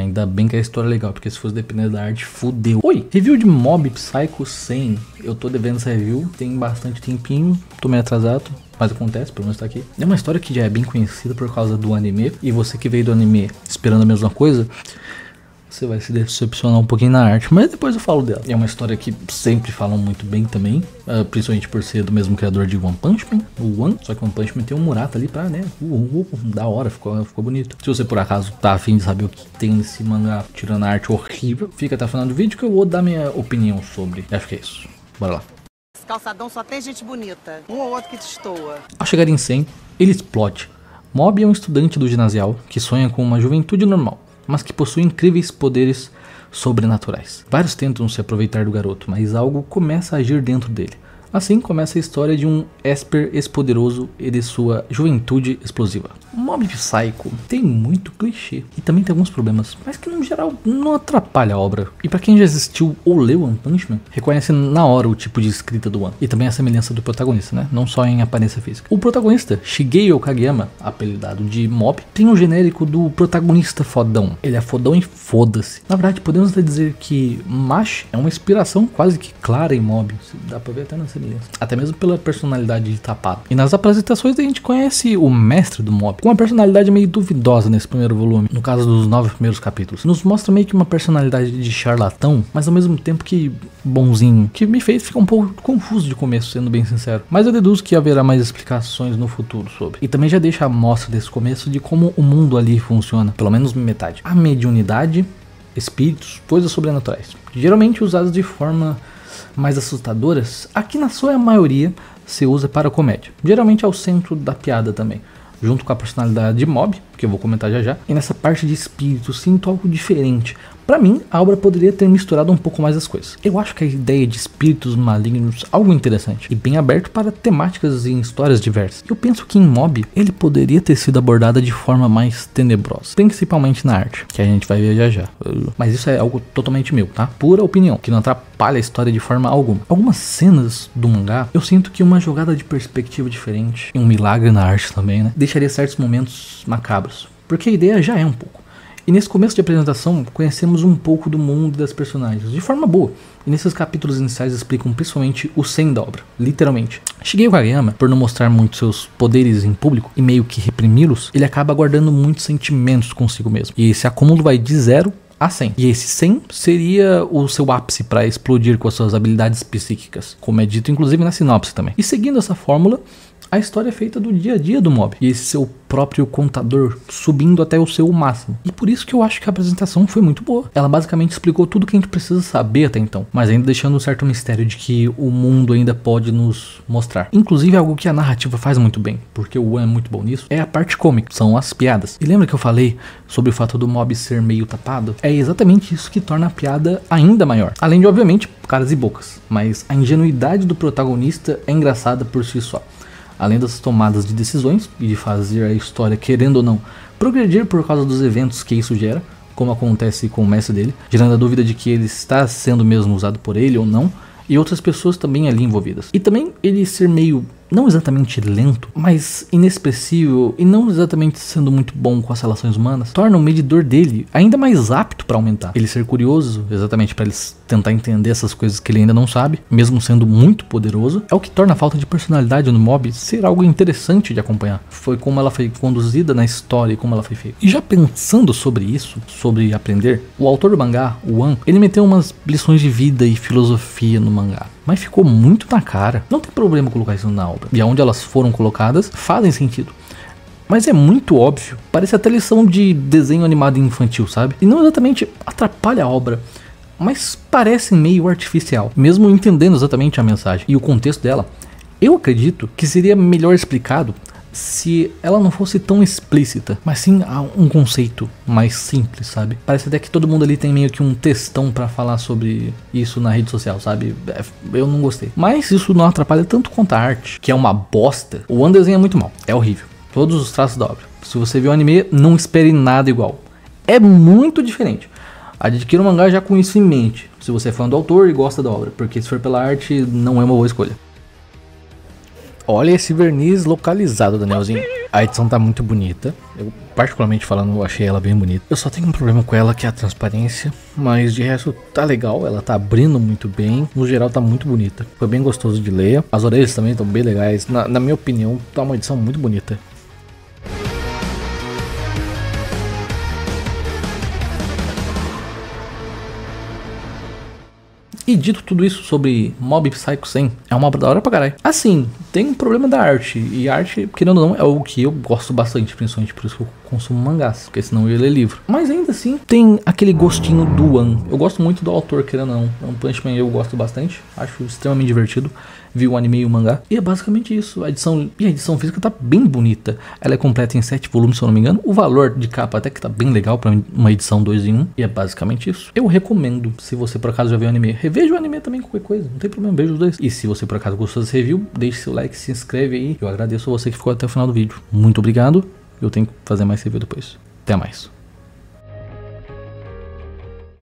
Ainda bem que a história é legal, porque se fosse depender da arte, fudeu. Oi, review de Mob Psycho 100. Eu tô devendo essa review, tem bastante tempinho, tô meio atrasado, mas acontece, pelo menos tá aqui. É uma história que já é bem conhecida por causa do anime, e você que veio do anime esperando a mesma coisa, você vai se decepcionar um pouquinho na arte, mas depois eu falo dela. É uma história que sempre falam muito bem também, principalmente por ser do mesmo criador de One Punch Man, o One. Só que One Punch Man tem um Murata ali pra, né, da hora, ficou bonito. Se você por acaso tá afim de saber o que tem nesse mangá, tirando a arte horrível, fica até o final do vídeo que eu vou dar minha opinião sobre. Acho que é isso. Bora lá. Esse calçadão só tem gente bonita, um ou outro que destoa. Ao chegar em 100, ele explode. Mob é um estudante do ginasial que sonha com uma juventude normal, mas que possui incríveis poderes sobrenaturais. Vários tentam se aproveitar do garoto, mas algo começa a agir dentro dele. Assim começa a história de um Esper ex-poderoso e de sua juventude explosiva. Mob Psycho tem muito clichê e também tem alguns problemas, mas que no geral não atrapalha a obra. E pra quem já assistiu ou leu One Punch Man, reconhece na hora o tipo de escrita do One e também a semelhança do protagonista, né? Não só em aparência física. O protagonista, Shigeo Kageyama, apelidado de Mob, tem um genérico do protagonista fodão. Ele é fodão e foda-se. Na verdade, podemos até dizer que Mash é uma inspiração quase que clara em Mob. Dá pra ver até na semelhança. Até mesmo pela personalidade de tapado. E nas apresentações a gente conhece o mestre do Mob, com uma personalidade meio duvidosa nesse primeiro volume, no caso dos 9 primeiros capítulos. Nos mostra meio que uma personalidade de charlatão, mas ao mesmo tempo que bonzinho, que me fez ficar um pouco confuso de começo, sendo bem sincero. Mas eu deduzo que haverá mais explicações no futuro sobre. E também já deixa a mostra desse começo de como o mundo ali funciona, pelo menos metade. A mediunidade, espíritos, coisas sobrenaturais, geralmente usadas de forma mais assustadoras, aqui na sua maioria se usa para comédia. Geralmente é o centro da piada também, junto com a personalidade de Mob, que eu vou comentar já já. E nessa parte de espírito sinto algo diferente. Pra mim, a obra poderia ter misturado um pouco mais as coisas. Eu acho que a ideia de espíritos malignos é algo interessante e bem aberto para temáticas e histórias diversas. Eu penso que em Mob, ele poderia ter sido abordada de forma mais tenebrosa, principalmente na arte, que a gente vai ver já já. Mas isso é algo totalmente meu, tá? Pura opinião, que não atrapalha a história de forma alguma. Algumas cenas do mangá, eu sinto que uma jogada de perspectiva diferente, e um milagre na arte também, né, deixaria certos momentos macabros, porque a ideia já é um pouco. E nesse começo de apresentação, conhecemos um pouco do mundo das personagens, de forma boa. E nesses capítulos iniciais explicam principalmente o 100 da obra, literalmente. Shigeo Kageyama, por não mostrar muito seus poderes em público e meio que reprimi-los, ele acaba guardando muitos sentimentos consigo mesmo. E esse acúmulo vai de 0 a 100. E esse 100 seria o seu ápice para explodir com as suas habilidades psíquicas, como é dito inclusive na sinopse também. E seguindo essa fórmula, a história é feita do dia a dia do Mob, e esse seu próprio contador subindo até o seu máximo. E por isso que eu acho que a apresentação foi muito boa. Ela basicamente explicou tudo que a gente precisa saber até então, mas ainda deixando um certo mistério de que o mundo ainda pode nos mostrar. Inclusive algo que a narrativa faz muito bem, porque o One é muito bom nisso, é a parte cômica, são as piadas. E lembra que eu falei sobre o fato do Mob ser meio tapado? É exatamente isso que torna a piada ainda maior. Além de, obviamente, caras e bocas, mas a ingenuidade do protagonista é engraçada por si só. Além das tomadas de decisões e de fazer a história, querendo ou não, progredir por causa dos eventos que isso gera, como acontece com o mestre dele, gerando a dúvida de que ele está sendo mesmo usado por ele ou não, e outras pessoas também ali envolvidas. E também ele ser meio, não exatamente lento, mas inexpressivo e não exatamente sendo muito bom com as relações humanas, torna o medidor dele ainda mais apto para aumentar. Ele ser curioso, exatamente para ele tentar entender essas coisas que ele ainda não sabe, mesmo sendo muito poderoso, é o que torna a falta de personalidade no Mob ser algo interessante de acompanhar. Foi como ela foi conduzida na história e como ela foi feita. E já pensando sobre isso, sobre aprender, o autor do mangá, o One, ele meteu umas lições de vida e filosofia no mangá, mas ficou muito na cara. Não tem problema colocar isso na obra, e aonde elas foram colocadas fazem sentido. Mas é muito óbvio, parece até lição de desenho animado infantil, sabe? E não exatamente atrapalha a obra, mas parece meio artificial, mesmo entendendo exatamente a mensagem e o contexto dela. Eu acredito que seria melhor explicado se ela não fosse tão explícita, mas sim um conceito mais simples, sabe? Parece até que todo mundo ali tem meio que um textão pra falar sobre isso na rede social, sabe? Eu não gostei. Mas isso não atrapalha tanto quanto a arte, que é uma bosta. O One desenha muito mal, é horrível. Todos os traços da obra. Se você viu o anime, não espere nada igual. É muito diferente. Adquira o mangá já com isso em mente, se você é fã do autor e gosta da obra, porque se for pela arte, não é uma boa escolha. Olha esse verniz localizado, Danielzinho. A edição tá muito bonita. Eu, particularmente falando, eu achei ela bem bonita. Eu só tenho um problema com ela, que é a transparência. Mas de resto tá legal, ela tá abrindo muito bem. No geral tá muito bonita. Foi bem gostoso de ler. As orelhas também estão bem legais. Na minha opinião, tá uma edição muito bonita. E dito tudo isso sobre Mob Psycho 100, é uma obra da hora pra caralho. Assim, tem um problema da arte. E arte, querendo ou não, é o que eu gosto bastante, principalmente por isso que eu consumo mangás, porque senão eu ia ler livro. Mas ainda assim, tem aquele gostinho do One. Eu gosto muito do autor, querendo ou não. One Punch Man eu gosto bastante, acho extremamente divertido. Vi o anime e o mangá. E é basicamente isso. A edição física tá bem bonita. Ela é completa em 7 volumes, se eu não me engano. O valor de capa até que tá bem legal pra uma edição 2 em 1. E é basicamente isso. Eu recomendo, se você por acaso já viu o anime, reveja o anime também, qualquer coisa. Não tem problema, veja os dois. E se você por acaso gostou desse review, deixe seu like, se inscreve aí. Eu agradeço a você que ficou até o final do vídeo. Muito obrigado. Eu tenho que fazer mais review depois. Até mais.